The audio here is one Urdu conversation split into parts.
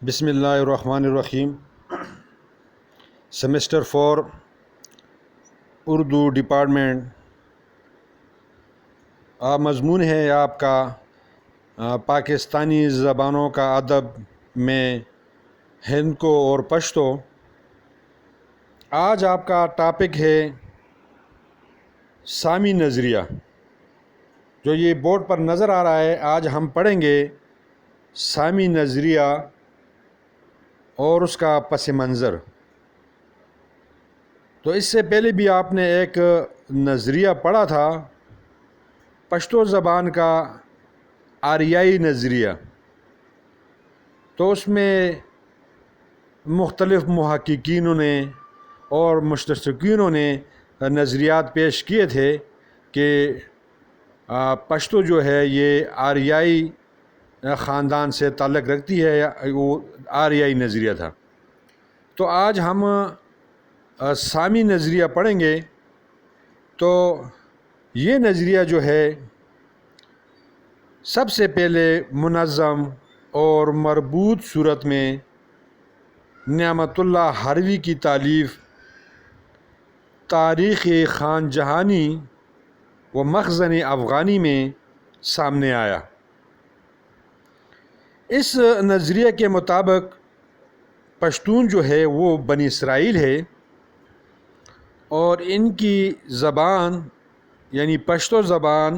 بسم اللہ الرحمن الرحیم۔ Semester 4 Urdu department. مضمون ہے آپ کا پاکستانی زبانوں کا ادب میں ہندکو اور پشتو۔ آج آپ کا ٹاپک ہے سامی نظریہ، جو یہ بورڈ پر نظر آ رہا ہے۔ آج ہم پڑھیں گے سامی نظریہ اور اس کا پس منظر۔ تو اس سے پہلے بھی آپ نے ایک نظریہ پڑھا تھا، پشتو زبان کا آریائی نظریہ۔ تو اس میں مختلف محققینوں نے اور مستشرقینوں نے نظریات پیش کیے تھے کہ پشتو جو ہے یہ آریائی خاندان سے تعلق رکھتی ہے، وہ آریائی نظریہ تھا۔ تو آج ہم سامی نظریہ پڑھیں گے۔ تو یہ نظریہ جو ہے سب سے پہلے منظم اور مربوط صورت میں نعمت اللہ حروی کی تالیف تاریخ خان جہانی و مخزن افغانی میں سامنے آیا۔ اس نظریے کے مطابق پشتون جو ہے وہ بنی اسرائیل ہے، اور ان کی زبان یعنی پشتو زبان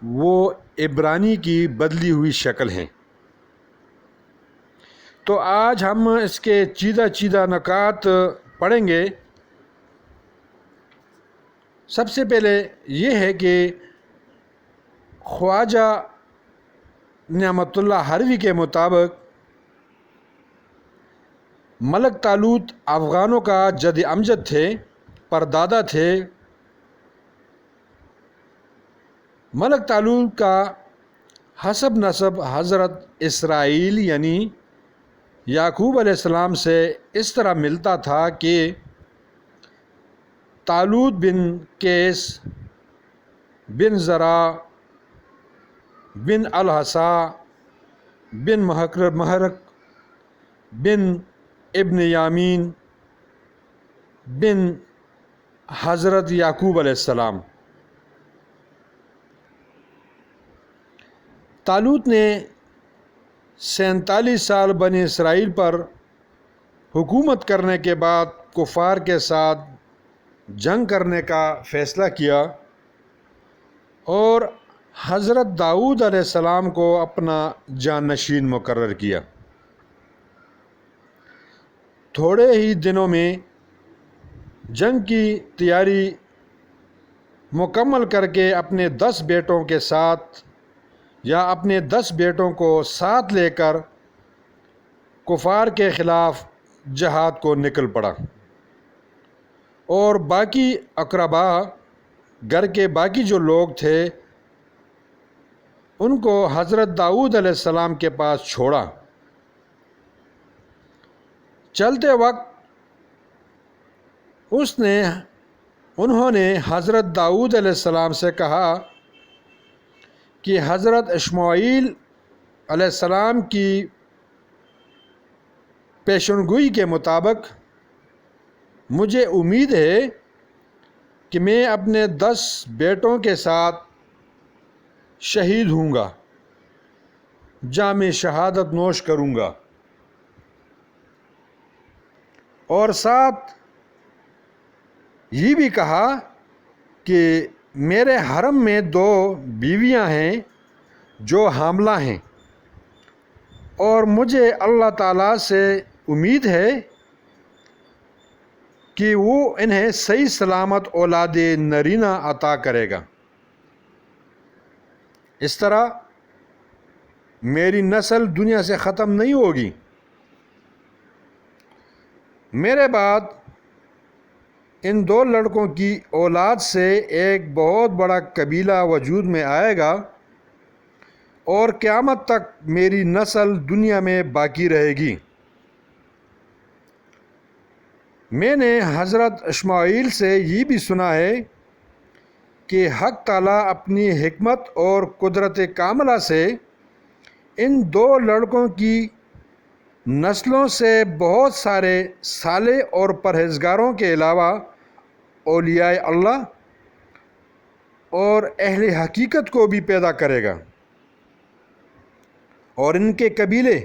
وہ عبرانی کی بدلی ہوئی شکل ہیں۔ تو آج ہم اس کے چیدہ نکات پڑھیں گے۔ سب سے پہلے یہ ہے کہ خواجہ نعمت اللہ حروی کے مطابق ملک طالوت افغانوں کا جد امجد تھے، پردادا تھے۔ ملک طالوت کا حسب نسب حضرت اسرائیل یعنی یعقوب علیہ السلام سے اس طرح ملتا تھا کہ طالوت بن کیس بن زرا بن الحصا بن محرک بن ابن یامین بن حضرت یعقوب علیہ السلام۔ طالوت نے 47 سال بنی اسرائیل پر حکومت کرنے کے بعد کفار کے ساتھ جنگ کرنے کا فیصلہ کیا اور حضرت داؤد علیہ السلام کو اپنا جانشین مقرر کیا۔ تھوڑے ہی دنوں میں جنگ کی تیاری مکمل کر کے اپنے 10 بیٹوں کے ساتھ یا اپنے 10 بیٹوں کو ساتھ لے کر کفار کے خلاف جہاد کو نکل پڑا، اور باقی اقربا گھر کے باقی جو لوگ تھے ان کو حضرت داؤد علیہ السلام کے پاس چھوڑا۔ چلتے وقت انہوں نے حضرت داؤد علیہ السلام سے کہا کہ حضرت اسماعیل علیہ السلام کی پیشنگوئی کے مطابق مجھے امید ہے کہ میں اپنے 10 بیٹوں کے ساتھ شہید ہوں گا، جام شہادت نوش کروں گا، اور ساتھ یہ بھی کہا کہ میرے حرم میں 2 بیویاں ہیں جو حاملہ ہیں، اور مجھے اللہ تعالیٰ سے امید ہے کہ وہ انہیں صحیح سلامت اولاد نرینہ عطا کرے گا۔ اس طرح میری نسل دنیا سے ختم نہیں ہوگی۔ میرے بعد ان 2 لڑکوں کی اولاد سے ایک بہت بڑا قبیلہ وجود میں آئے گا، اور قیامت تک میری نسل دنیا میں باقی رہے گی۔ میں نے حضرت اسماعیل سے یہ بھی سنا ہے کہ حق تعالیٰ اپنی حکمت اور قدرت کاملہ سے ان 2 لڑکوں کی نسلوں سے بہت سارے صالح اور پرہیزگاروں کے علاوہ اولیاء اللہ اور اہل حقیقت کو بھی پیدا کرے گا، اور ان کے قبیلے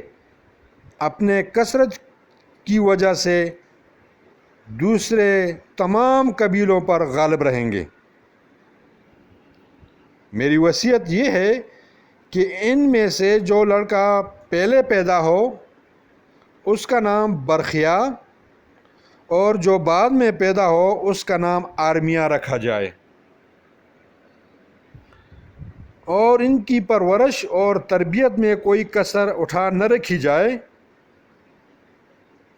اپنے کثرت کی وجہ سے دوسرے تمام قبیلوں پر غالب رہیں گے۔ میری وصیت یہ ہے کہ ان میں سے جو لڑکا پہلے پیدا ہو اس کا نام برخیا، اور جو بعد میں پیدا ہو اس کا نام آرمیا رکھا جائے، اور ان کی پرورش اور تربیت میں کوئی کسر اٹھا نہ رکھی جائے۔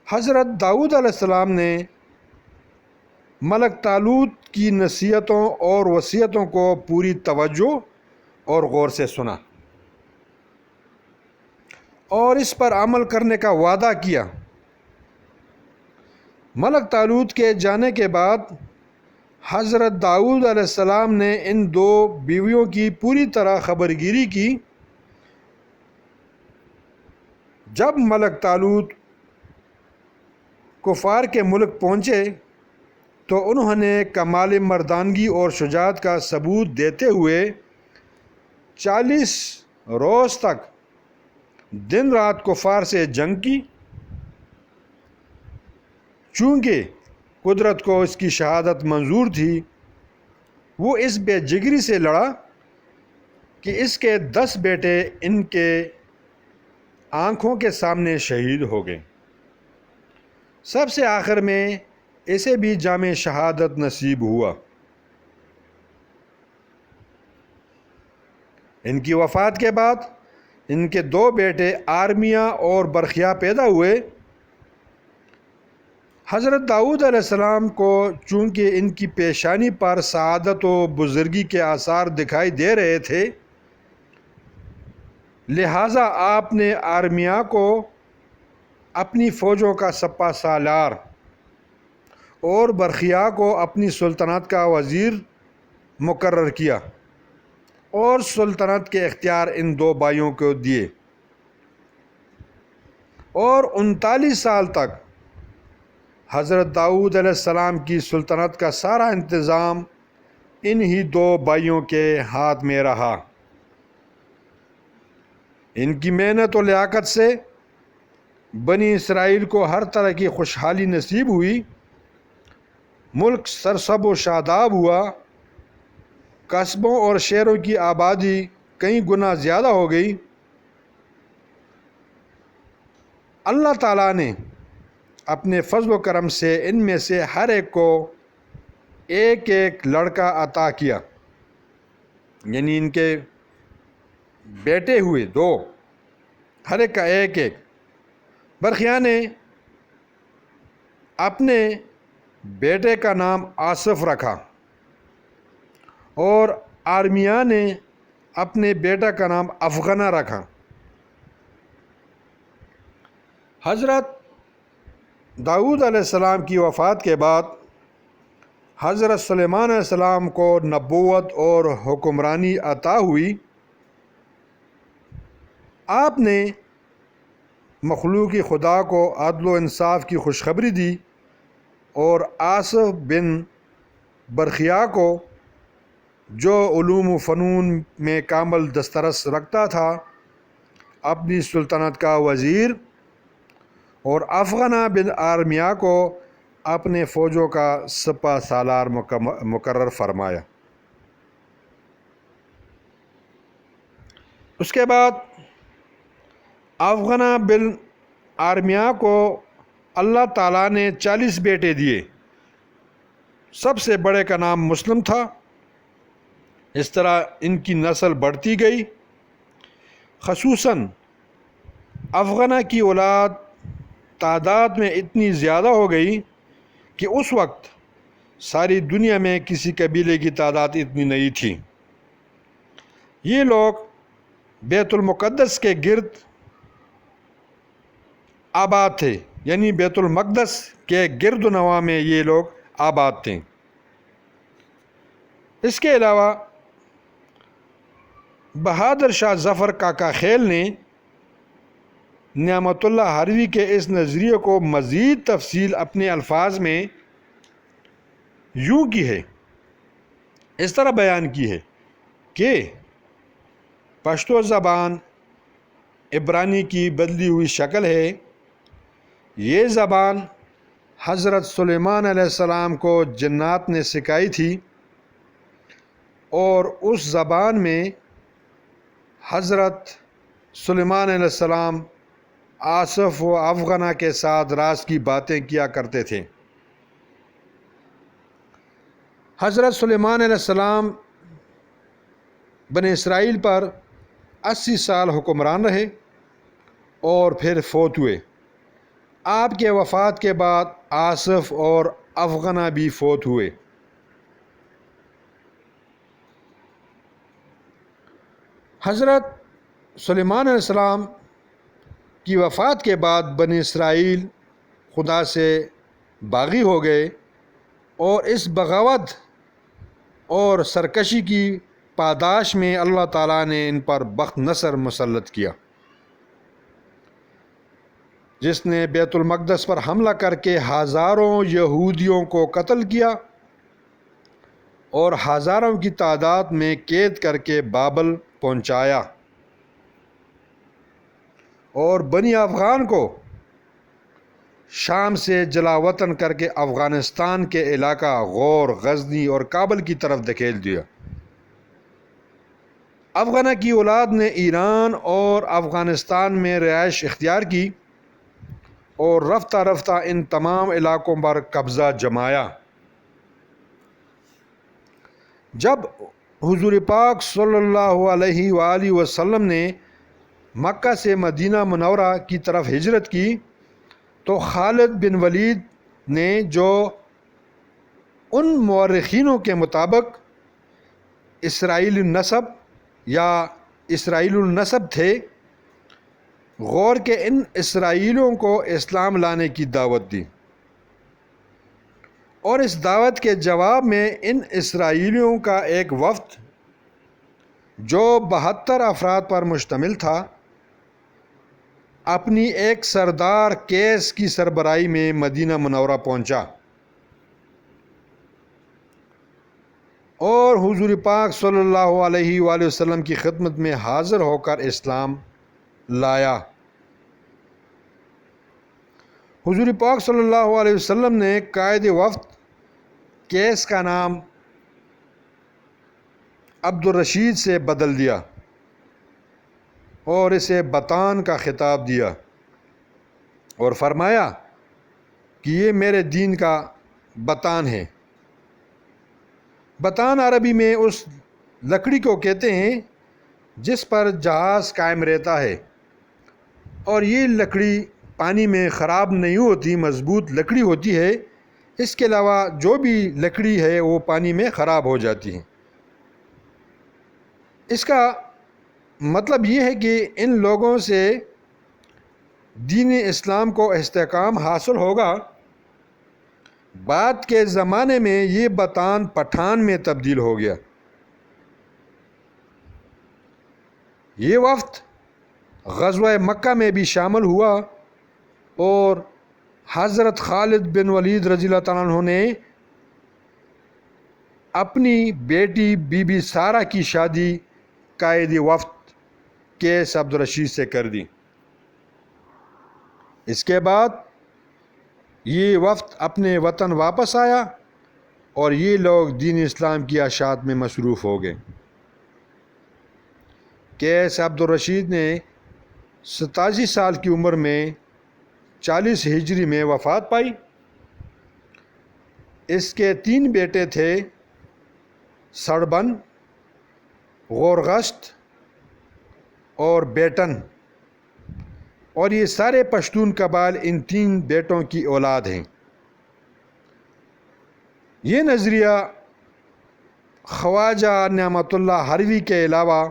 حضرت داؤد علیہ السلام نے ملک طالوت کی نصیحتوں اور وصیتوں کو پوری توجہ اور غور سے سنا اور اس پر عمل کرنے کا وعدہ کیا۔ ملک طالوت کے جانے کے بعد حضرت داؤد علیہ السلام نے ان دو بیویوں کی پوری طرح خبرگیری کی۔ جب ملک طالوت کفار کے ملک پہنچے تو انہوں نے کمال مردانگی اور شجاعت کا ثبوت دیتے ہوئے 40 روز تک دن رات کفار سے جنگ کی۔ چونکہ قدرت کو اس کی شہادت منظور تھی، وہ اس بے جگری سے لڑا کہ اس کے 10 بیٹے ان کے آنکھوں کے سامنے شہید ہو گئے۔ سب سے آخر میں اسے بھی جام شہادت نصیب ہوا۔ ان کی وفات کے بعد ان کے 2 بیٹے آرمیا اور برخیا پیدا ہوئے۔ حضرت داؤد علیہ السلام کو چونکہ ان کی پیشانی پر سعادت و بزرگی کے آثار دکھائی دے رہے تھے، لہٰذا آپ نے آرمیا کو اپنی فوجوں کا سپہ سالار اور برخیا کو اپنی سلطنت کا وزیر مقرر کیا اور سلطنت کے اختیار ان 2 بھائیوں کو دیے، اور 39 سال تک حضرت داؤد علیہ السلام کی سلطنت کا سارا انتظام انہی 2 بھائیوں کے ہاتھ میں رہا۔ ان کی محنت و لیاقت سے بنی اسرائیل کو ہر طرح کی خوشحالی نصیب ہوئی، ملک سرسبز و شاداب ہوا، قصبوں اور شہروں کی آبادی کئی گنا زیادہ ہو گئی۔ اللہ تعالیٰ نے اپنے فضل و کرم سے ان میں سے ہر ایک کو ایک ایک لڑکا عطا کیا، یعنی ان کے بیٹے ہوئے 2، ہر ایک کا ایک ایک۔ برخیا نے اپنے بیٹے کا نام آصف رکھا اور آرمیا نے اپنے بیٹا کا نام افغنا رکھا۔ حضرت داؤد علیہ السلام کی وفات کے بعد حضرت سلیمان علیہ السلام کو نبوت اور حکمرانی عطا ہوئی۔ آپ نے مخلوق خدا کو عدل و انصاف کی خوشخبری دی اور آصف بن برخیا کو، جو علوم و فنون میں کامل دسترس رکھتا تھا، اپنی سلطنت کا وزیر، اور افغنا بن آرمیا کو اپنے فوجوں کا سپہ سالار مقرر فرمایا۔ اس کے بعد افغنا بن آرمیا کو اللہ تعالیٰ نے 40 بیٹے دیے۔ سب سے بڑے کا نام مسلم تھا۔ اس طرح ان کی نسل بڑھتی گئی۔ خصوصاً افغنا کی اولاد تعداد میں اتنی زیادہ ہو گئی کہ اس وقت ساری دنیا میں کسی قبیلے کی تعداد اتنی نہیں تھی۔ یہ لوگ بیت المقدس کے گرد آباد تھے، یعنی بیت المقدس کے گرد و نواح میں یہ لوگ آباد تھے۔ اس کے علاوہ بہادر شاہ ظفر کاکا خیل نے نعمت اللہ ہروی کے اس نظریے کو مزید تفصیل اپنے الفاظ میں یوں کی ہے، اس طرح بیان کی ہے کہ پشتو زبان عبرانی کی بدلی ہوئی شکل ہے۔ یہ زبان حضرت سلیمان علیہ السلام کو جنات نے سکھائی تھی، اور اس زبان میں حضرت سلیمان علیہ السلام آصف و افغنا کے ساتھ راز کی باتیں کیا کرتے تھے۔ حضرت سلیمان علیہ السلام بنی اسرائیل پر 80 سال حکمران رہے اور پھر فوت ہوئے۔ آپ کے وفات کے بعد آصف اور افغنا بھی فوت ہوئے۔ حضرت سلیمان علیہ السلام کی وفات کے بعد بنی اسرائیل خدا سے باغی ہو گئے، اور اس بغاوت اور سرکشی کی پاداش میں اللہ تعالیٰ نے ان پر بخت نصر مسلط کیا، جس نے بیت المقدس پر حملہ کر کے ہزاروں یہودیوں کو قتل کیا اور ہزاروں کی تعداد میں قید کر کے بابل پہنچایا، اور بنی افغان کو شام سے جلا وطن کر کے افغانستان کے علاقہ غور، غزنی اور کابل کی طرف دھکیل دیا۔ افغانہ کی اولاد نے ایران اور افغانستان میں رہائش اختیار کی اور رفتہ رفتہ ان تمام علاقوں پر قبضہ جمایا۔ جب حضور پاک صلی اللہ علیہ وآلہ وسلم نے مکہ سے مدینہ منورہ کی طرف ہجرت کی تو خالد بن ولید نے، جو ان مورخینوں کے مطابق اسرائیلی نسب یا اسرائیل النسب تھے، غور کے ان اسرائیلیوں کو اسلام لانے کی دعوت دی، اور اس دعوت کے جواب میں ان اسرائیلیوں کا ایک وفد جو 72 افراد پر مشتمل تھا، اپنی ایک سردار کیس کی سربراہی میں مدینہ منورہ پہنچا اور حضور پاک صلی اللہ علیہ وآلہ وسلم کی خدمت میں حاضر ہو کر اسلام لایا۔ حضور پاک صلی اللہ علیہ وسلم نے قائد وفد کیس کا نام عبد الرشید سے بدل دیا اور اسے بطان کا خطاب دیا، اور فرمایا کہ یہ میرے دین کا بطان ہے۔ بطان عربی میں اس لکڑی کو کہتے ہیں جس پر جہاز قائم رہتا ہے، اور یہ لکڑی پانی میں خراب نہیں ہوتی، مضبوط لکڑی ہوتی ہے۔ اس کے علاوہ جو بھی لکڑی ہے وہ پانی میں خراب ہو جاتی ہے۔ اس کا مطلب یہ ہے کہ ان لوگوں سے دین اسلام کو استحکام حاصل ہوگا۔ بعد کے زمانے میں یہ بطان پٹھان میں تبدیل ہو گیا۔ یہ وفد غزوہ مکہ میں بھی شامل ہوا، اور حضرت خالد بن ولید رضی اللہ تعالیٰ عنہ نے اپنی بیٹی بی بی سارہ کی شادی قائد وفد کیس عبد الرشید سے کر دی۔ اس کے بعد یہ وفد اپنے وطن واپس آیا، اور یہ لوگ دین اسلام کی اشاعت میں مصروف ہو گئے۔ کیس عبد الرشید نے 87 سال کی عمر میں 40 ہجری میں وفات پائی۔ اس کے 3 بیٹے تھے، سڑبن، غورغشت اور بیٹن، اور یہ سارے پشتون قبائل ان 3 بیٹوں کی اولاد ہیں۔ یہ نظریہ خواجہ نعمت اللہ ہروی کے علاوہ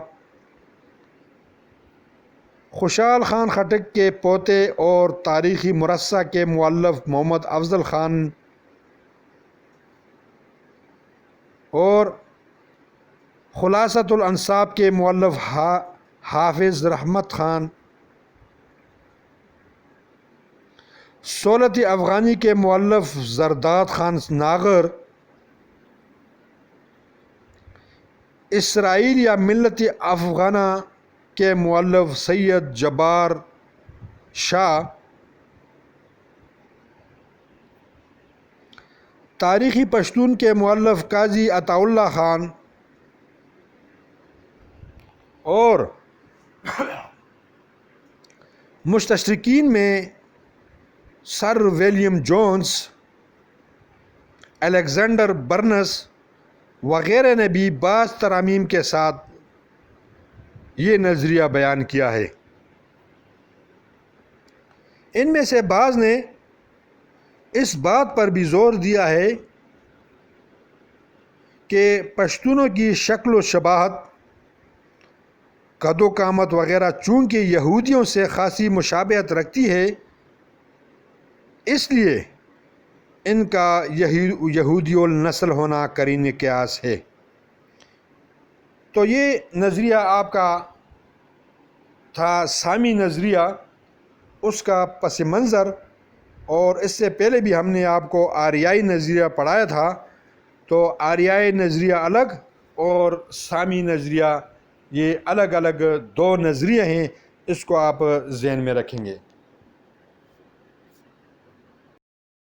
خوشحال خان خٹک کے پوتے اور تاریخی مرصع کے مؤلف محمد افضل خان اور خلاصۃ الانساب کے مؤلف حافظ رحمت خان سولت افغانی کے مؤلف زرداد خان ناغر، اسرائیل یا ملت افغانہ کے مؤلف سید جبار شاہ، تاریخی پشتون کے مؤلف قاضی عطا اللہ خان اور مستشرقین میں سر ولیم جونز، الیگزینڈر برنس وغیرہ نے بھی بعض ترامیم کے ساتھ یہ نظریہ بیان کیا ہے۔ ان میں سے بعض نے اس بات پر بھی زور دیا ہے کہ پشتونوں کی شکل و شباہت، قد و قامت وغیرہ چونکہ یہودیوں سے خاصی مشابہت رکھتی ہے، اس لیے ان کا یہودی النسل ہونا قرین قیاس ہے۔ تو یہ نظریہ آپ کا تھا سامی نظریہ، اس کا پس منظر، اور اس سے پہلے بھی ہم نے آپ کو آریائی نظریہ پڑھایا تھا۔ تو آریائی نظریہ الگ اور سامی نظریہ، یہ الگ الگ دو نظریے ہیں، اس کو آپ ذہن میں رکھیں گے۔